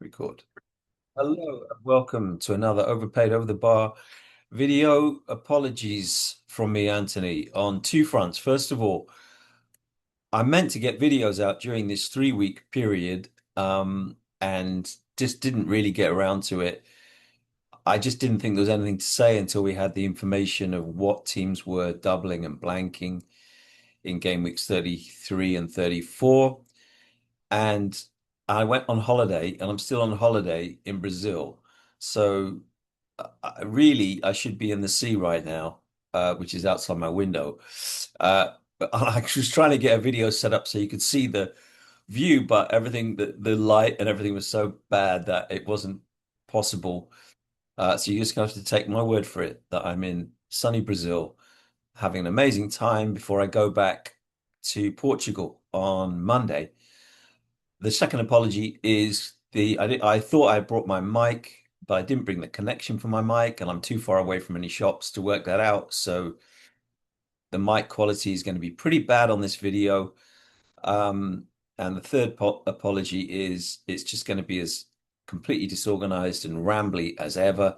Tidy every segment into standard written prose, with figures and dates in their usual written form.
Record. Hello, and welcome to another Overpaid Over the Bar video. Apologies from me, Anthony, on two fronts. First of all, I meant to get videos out during this 3 week period, and just didn't really get around to it. I just didn't think there was anything to say until we had the information of what teams were doubling and blanking in game weeks 33 and 34. And I went on holiday, and I'm still on holiday in Brazil. So I should be in the sea right now, which is outside my window. But I was trying to get a video set up so you could see the view, but everything, the light and everything was so bad that it wasn't possible. So you just have to take my word for it that I'm in sunny Brazil, having an amazing time before I go back to Portugal on Monday. The second apology is I thought I brought my mic, but I didn't bring the connection for my mic, and I'm too far away from any shops to work that out. So the mic quality is going to be pretty bad on this video. Um, and the third apology is it's just going to be as completely disorganized and rambly as ever.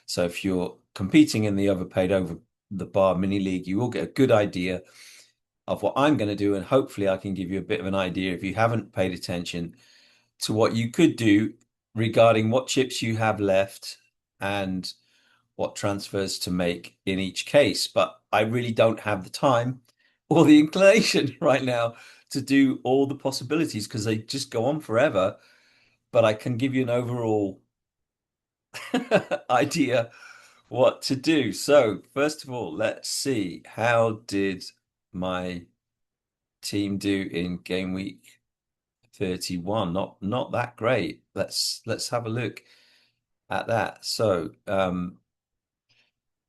So if you're competing in the Overpaid Over the Bar mini league, you will get a good idea of what I'm going to do, and hopefully I can give you a bit of an idea if you haven't paid attention to what you could do regarding what chips you have left and what transfers to make in each case. But I really don't have the time or the inclination right now to do all the possibilities because they just go on forever. But I can give you an overall idea what to do. So, first of all, let's see, how did my team do in game week 31? Not that great. Let's have a look at that. So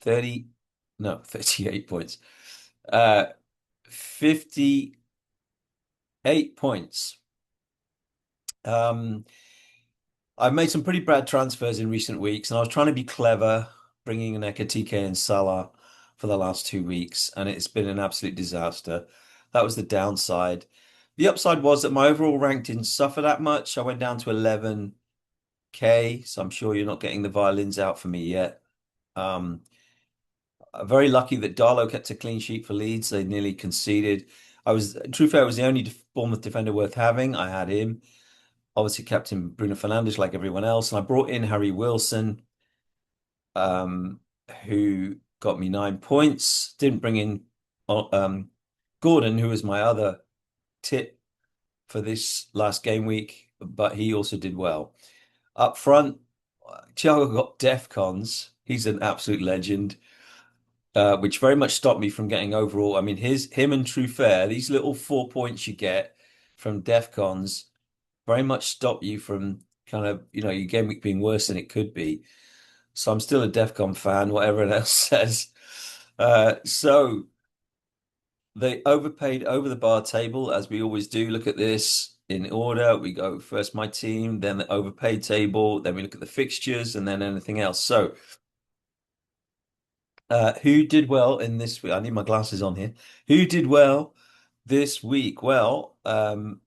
30, no, 38 points. 58 points. Um, I've made some pretty bad transfers in recent weeks, and I was trying to be clever, bringing in Ekatike and Salah for the last 2 weeks, and it's been an absolute disaster. That was the downside. The upside was that my overall rank didn't suffer that much. I went down to 11K, so I'm sure you're not getting the violins out for me yet. Um, Very lucky that Darlow kept a clean sheet for Leeds. They nearly conceded. Truth fair, was the only Bournemouth defender worth having. I had him. Obviously, captain Bruno Fernandes like everyone else, and I brought in Harry Wilson, um, who got me 9 points. Didn't bring in Gordon, who was my other tip for this last game week, but he also did well. Up front, Thiago got DEFCONs. He's an absolute legend. Which very much stopped me from getting overall. I mean, him and True Fair, these little 4 points you get from DEFCONs very much stop you from kind of, your game week being worse than it could be. So I'm still a DEFCON fan, whatever everyone else says. So they overpaid over the bar table, as we always do. Look at this in order. We go first my team, then the overpaid table, then we look at the fixtures, and then anything else. So who did well in this week? I need my glasses on here. Who did well this week? Well, who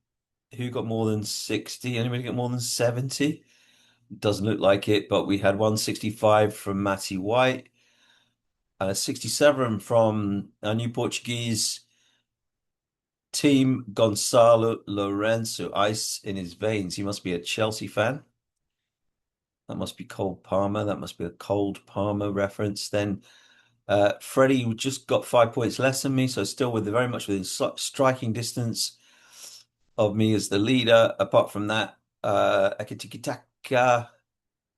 got more than 60? Anybody get more than 70? Doesn't look like it, but we had 165 from Matty White, 67 from our new Portuguese team, Gonçalo Lourenço. Ice in his veins. He must be a Chelsea fan. That must be Cold Palmer. That must be a Cold Palmer reference. Then Freddie just got 5 points less than me, so still very much within striking distance of me as the leader. Apart from that,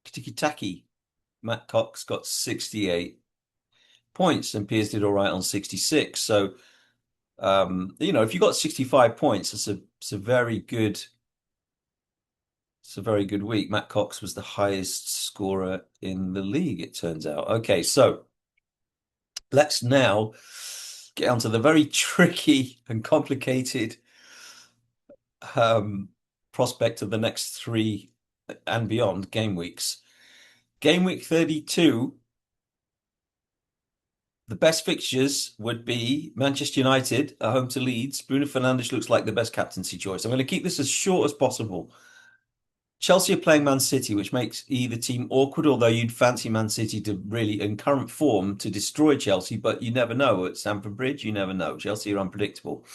Tiki-Taki, Matt Cox got 68 points, and Piers did all right on 66. So, if you got 65 points, it's a very good week. Matt Cox was the highest scorer in the league, it turns out. Okay, so let's now get onto the very tricky and complicated prospect of the next three and beyond game weeks. Game week 32, the best fixtures would be Manchester United at home to Leeds. Bruno Fernandes looks like the best captaincy choice. I'm going to keep this as short as possible. Chelsea are playing Man City, which makes either team awkward, although you'd fancy Man City to really, in current form, to destroy Chelsea, but you never know. At Stamford Bridge, you never know. Chelsea are unpredictable.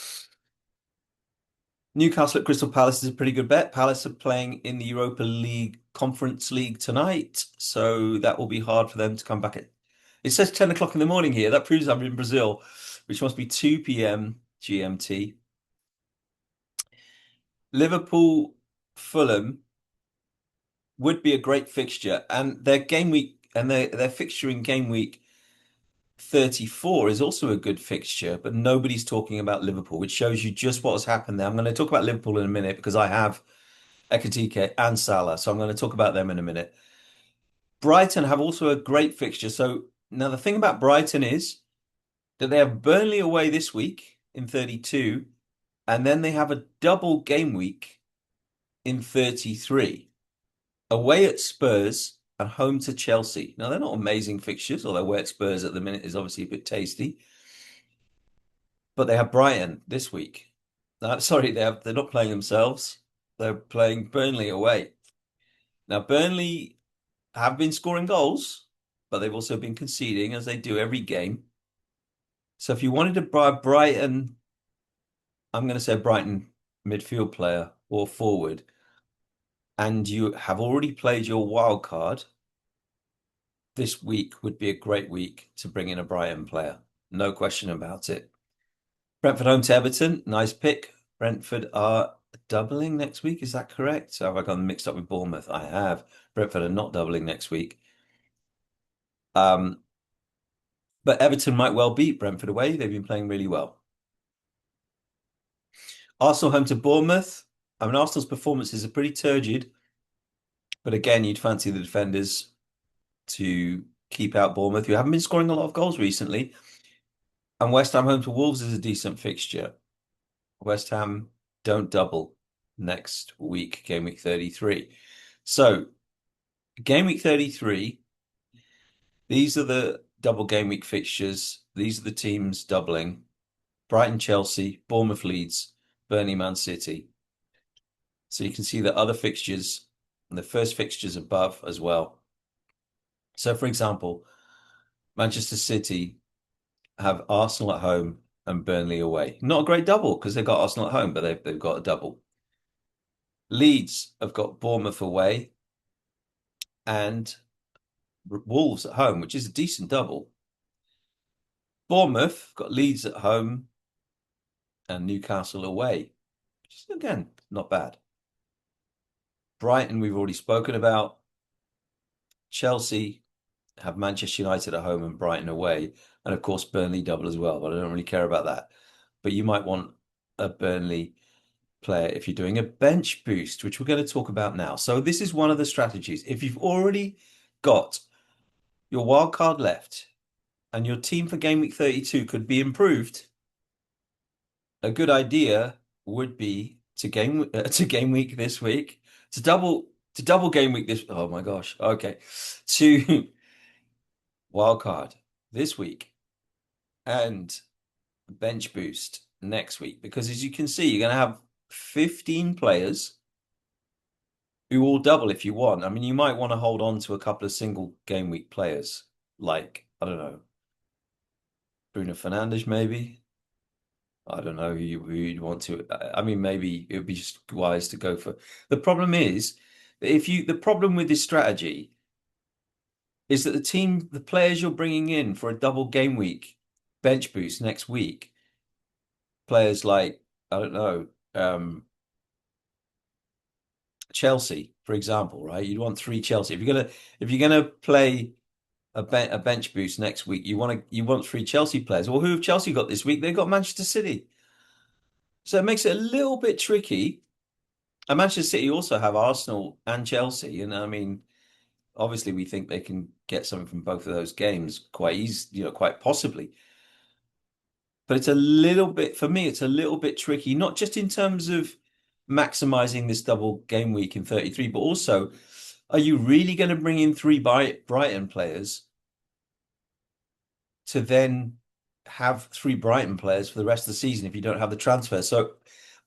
Newcastle at Crystal Palace is a pretty good bet. Palace are playing in the Europa League Conference League tonight, so that will be hard for them to come back at. It says 10 o'clock in the morning here. That proves I'm in Brazil, which must be 2 p.m. GMT. Liverpool, Fulham would be a great fixture, and their game week and their fixture in game week 34 is also a good fixture, but nobody's talking about Liverpool, which shows you just what has happened there. I'm going to talk about Liverpool in a minute because I have Ekitike and Salah, so I'm going to talk about them in a minute. Brighton have also a great fixture. So now the thing about Brighton is that they have Burnley away this week in 32, and then they have a double game week in 33. Away at Spurs and home to Chelsea. Now, they're not amazing fixtures, although away at Spurs at the minute is obviously a bit tasty. But they have Brighton this week. Sorry, they're not playing themselves. They're playing Burnley away. Now, Burnley have been scoring goals, but they've also been conceding as they do every game. So if you wanted to buy Brighton, I'm going to say Brighton midfield player or forward, and you have already played your wild card, this week would be a great week to bring in a Brighton player. No question about it. Brentford home to Everton, nice pick. Brentford are doubling next week, is that correct? So have I gone mixed up with Bournemouth? I have. Brentford are not doubling next week. Um, but Everton might well beat Brentford away. They've been playing really well. Arsenal home to Bournemouth. I mean, Arsenal's performances are pretty turgid, but again, you'd fancy the defenders to keep out Bournemouth, who haven't been scoring a lot of goals recently. And West Ham home to Wolves is a decent fixture. West Ham don't double next week, game week 33. So, game week 33, these are the double game week fixtures. These are the teams doubling. Brighton, Chelsea, Bournemouth, Leeds, Burnley, Man City. So you can see the other fixtures and the first fixtures above as well. So, for example, Manchester City have Arsenal at home and Burnley away. Not a great double because they've got Arsenal at home, but they've got a double. Leeds have got Bournemouth away and Wolves at home, which is a decent double. Bournemouth got Leeds at home and Newcastle away, which is, again, not bad. Brighton, we've already spoken about. Chelsea have Manchester United at home and Brighton away. And of course, Burnley double as well, but I don't really care about that. But you might want a Burnley player if you're doing a bench boost, which we're going to talk about now. So this is one of the strategies. If you've already got your wild card left and your team for game week 32 could be improved, a good idea would be to game week this week, to double game week this. Oh my gosh. Okay. To wild card this week and bench boost next week, because as you can see, you're going to have 15 players who will double if you want. I mean, you might want to hold on to a couple of single game week players, like, I don't know, Bruno Fernandes, maybe. I don't know who you'd want to. I mean, maybe it would be just wise to go for. The problem is that the problem with this strategy is that the players you're bringing in for a double game week bench boost next week, players like, I don't know, Chelsea, for example, right? You'd want three Chelsea. If you're gonna play a bench boost next week, you want three Chelsea players. Well, who have Chelsea got this week? They've got Manchester City. So it makes it a little bit tricky. And Manchester City also have Arsenal and Chelsea. And I mean, obviously we think they can get something from both of those games quite easy, quite possibly. But it's a little bit, for me, it's a little bit tricky, not just in terms of maximizing this double game week in 33, but also, are you really going to bring in three Brighton players to then have three Brighton players for the rest of the season if you don't have the transfer? So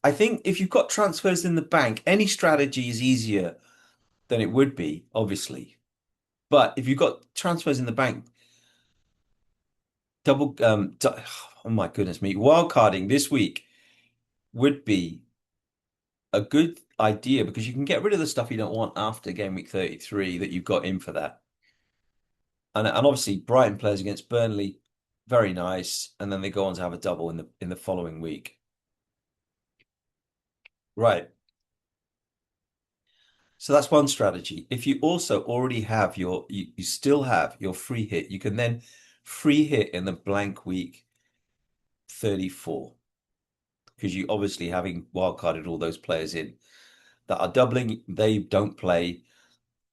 I think if you've got transfers in the bank, any strategy is easier than it would be, obviously. But if you've got transfers in the bank, oh my goodness me, wildcarding this week would be a good idea because you can get rid of the stuff you don't want after game week 33 that you've got in for that. And obviously Brighton plays against Burnley, very nice, and then they go on to have a double in the following week. Right. So that's one strategy. If you also already have you still have your free hit, you can then free hit in the blank week 34 because you obviously having wildcarded all those players in that are doubling, they don't play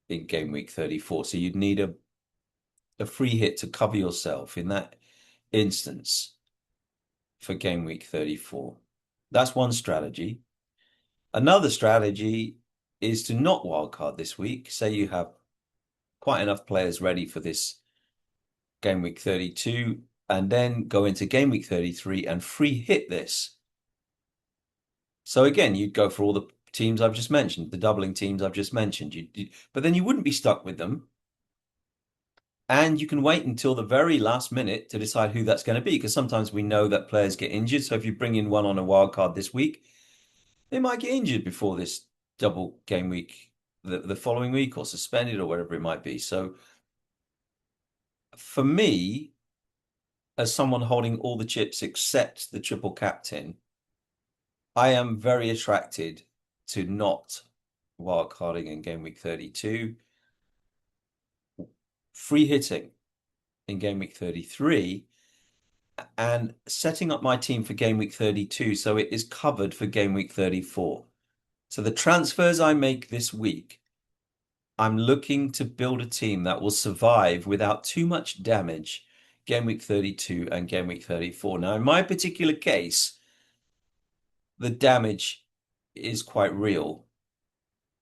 in game week 34. So you'd need a free hit to cover yourself in that instance for game week 34. That's one strategy. Another strategy is to not wildcard this week. Say you have quite enough players ready for this game week 32 and then go into game week 33 and free hit this. So again, you'd go for all the teams I've just mentioned, the doubling teams I've just mentioned. But then you wouldn't be stuck with them. And you can wait until the very last minute to decide who that's going to be, because sometimes we know that players get injured. So if you bring in one on a wild card this week, they might get injured before this double game week, the following week, or suspended or whatever it might be. So for me, as someone holding all the chips except the triple captain, I am very attracted to not wildcarding in game week 32, free hitting in game week 33, and setting up my team for game week 32 so it is covered for game week 34. So the transfers I make this week, I'm looking to build a team that will survive without too much damage game week 32 and game week 34. Now, in my particular case, the damage is quite real.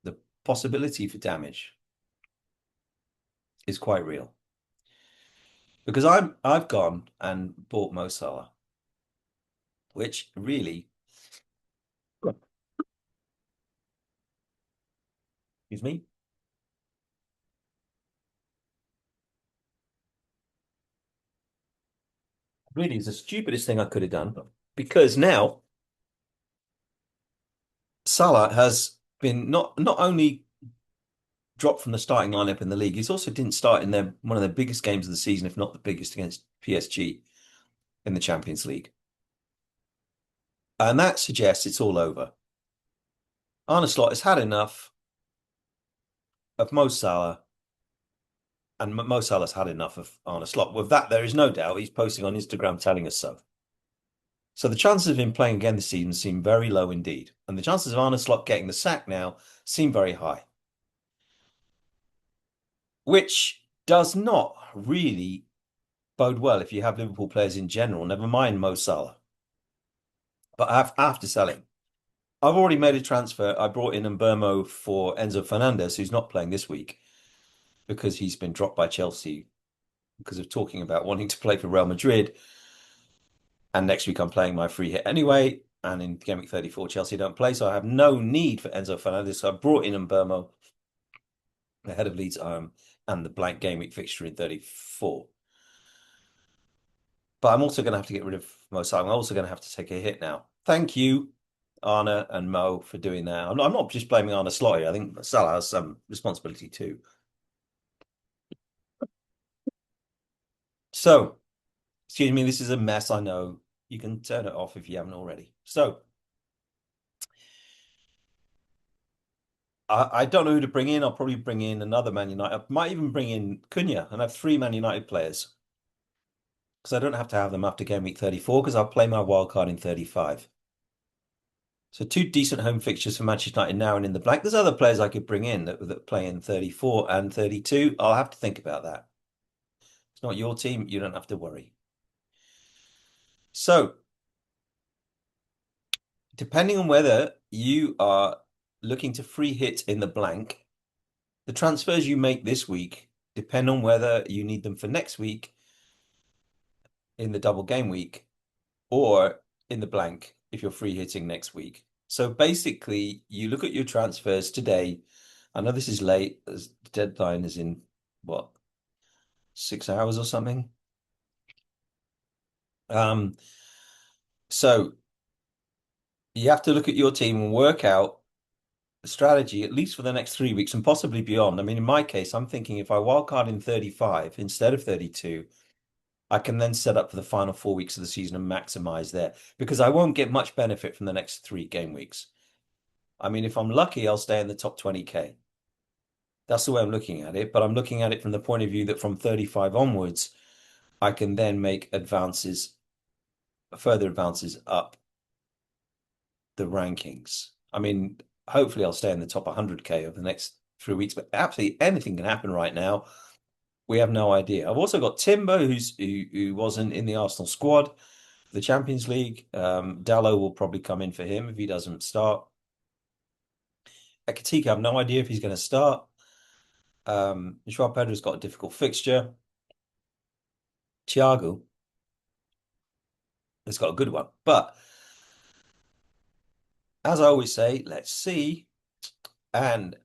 The possibility for damage is quite real because I've gone and bought Mo Salah, which really, excuse me, really is the stupidest thing I could have done because now Salah has been not only dropped from the starting lineup in the league, he's also didn't start in their one of the biggest games of the season, if not the biggest, against PSG in the Champions League. And that suggests it's all over. Arne Slot has had enough of Mo Salah, and Mo Salah's had enough of Arne Slot. With that, there is no doubt he's posting on Instagram telling us so. So the chances of him playing again this season seem very low indeed. And the chances of Arne Slot getting the sack now seem very high, which does not really bode well if you have Liverpool players in general, never mind Mo Salah. But after selling, I've already made a transfer. I brought in Mbermo for Enzo Fernandez, who's not playing this week because he's been dropped by Chelsea because of talking about wanting to play for Real Madrid. And next week I'm playing my free hit anyway. And in game week 34, Chelsea don't play. So I have no need for Enzo Fernandez. So I brought in Mbermo ahead of Leeds and the blank game week fixture in 34. But I'm also going to have to get rid of Mo Salah. I'm also going to have to take a hit now. Thank you, Arne and Mo, for doing that. I'm not just blaming Arne Slot here. I think Salah has some responsibility too. So, excuse me, this is a mess. I know. You can turn it off if you haven't already. So, I don't know who to bring in. I'll probably bring in another Man United. I might even bring in Cunha and have three Man United players because I don't have to have them after game week 34 because I'll play my wild card in 35. So two decent home fixtures for Manchester United now and in the blank. There's other players I could bring in that play in 34 and 32. I'll have to think about that. It's not your team. You don't have to worry. So, depending on whether you are looking to free hit in the blank, the transfers you make this week depend on whether you need them for next week in the double game week or in the blank if you're free hitting next week. So basically, you look at your transfers today I know this is late. The deadline is in what, 6 hours or something. Um, so you have to look at your team and work out a strategy, at least for the next 3 weeks and possibly beyond. I mean, in my case, I'm thinking if I wildcard in 35 instead of 32, I can then set up for the final 4 weeks of the season and maximize there because I won't get much benefit from the next three game weeks. I mean, if I'm lucky, I'll stay in the top 20K. That's the way I'm looking at it. But I'm looking at it from the point of view that from 35 onwards, I can then make advances, further advances up the rankings. I mean, hopefully I'll stay in the top 100K over the next 3 weeks, but absolutely anything can happen right now. We have no idea. I've also got Timber, who wasn't in the Arsenal squad, the Champions League. Dallo will probably come in for him if he doesn't start. Ekatike, I have no idea if he's going to start. Joao Pedro's got a difficult fixture. Thiago has got a good one. But as I always say, let's see. And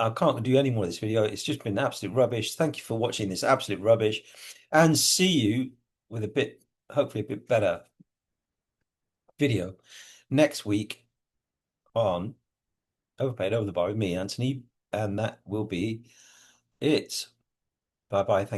I can't do any more of this video. It's just been absolute rubbish. Thank you for watching this absolute rubbish. And see you with a bit, hopefully a bit better video next week on Overpaid Over the Bar with me, Anthony. And that will be it. Bye bye. Thank you.